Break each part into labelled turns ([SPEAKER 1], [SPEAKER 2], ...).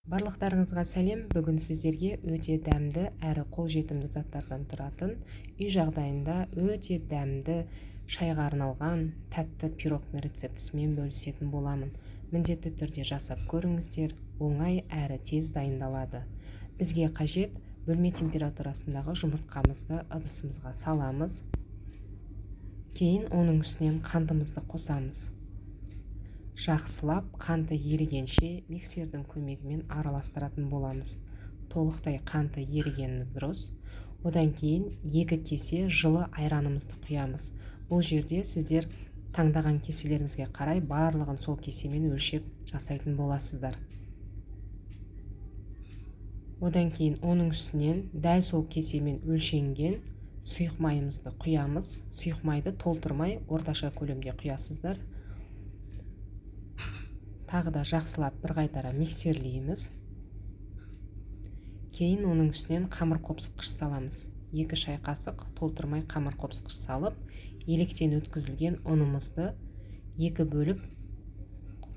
[SPEAKER 1] Барлықтарыңызға сәлем. Бүгін сіздерге өте дәмді әрі қолжетімді заттардан тұратын, үй жағдайында өте дәмді шайға арналған тәтті пирогтың рецептісімен бөлісетін боламын. Міндетті түрде жасап көріңіздер, оңай әрі тез дайындалады. Бізге қажет бөлме температурасындағы жұмыртқамызды ыдысымызға саламыз. Кейін оның үстінен қантымызды қосамыз. Жақсылап қанты ерігенше миксердің көмегімен араластыратын боламыз. Толықтай қанты ерігені дұрыс. Одан кейін 2 кесе жылы айранымызды құямыз. Бұл жерде сіздер таңдаған кеселеріңізге қарай барлығын сол кесемен өлшеп жасайтын боласыздар. Одан кейін оның үстінен дәл сол кесемен өлшенген сұйық майымызды құямыз. Сұйық майды толтырмай орташа көлемде құясыздар. Тағы да жақсылап бір қайтара миксерлейміз. Кейін оның үстінен қамыр қопсытқыш саламыз. 2 шай қасық толтырмай қамыр қопсытқыш салып, електен өткізілген ұнымызды 2 бөліп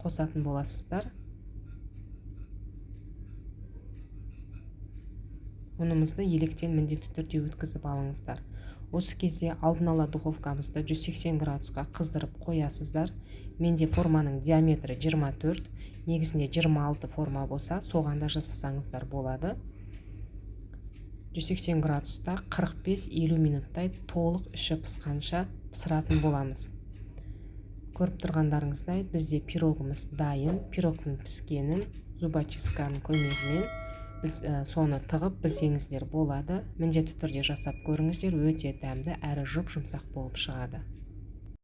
[SPEAKER 1] қосатын боласыздар. Ұнымызды електен міндетті түрде өткізіп алыңыздар. Осы кезде алдын ала духовкамызды 180 градусқа қыздырып қоясыздар. Менде форманың диаметрі 24, негізінде 26 форма болса, соғанда жасасаңыздар болады. 180 градуста 45-50 минуттай толық іші пысқанша пісіратын боламыз. Көріп тұрғандарыңыздай, бізде пирогымыз дайын. Пирогтың піскенін зубочистканың көмегімен соны тығып білсеңіздер болады. Міндетті түрде жасап көріңіздер, өте дәмді әрі жұп-жұмсақ болып шығады.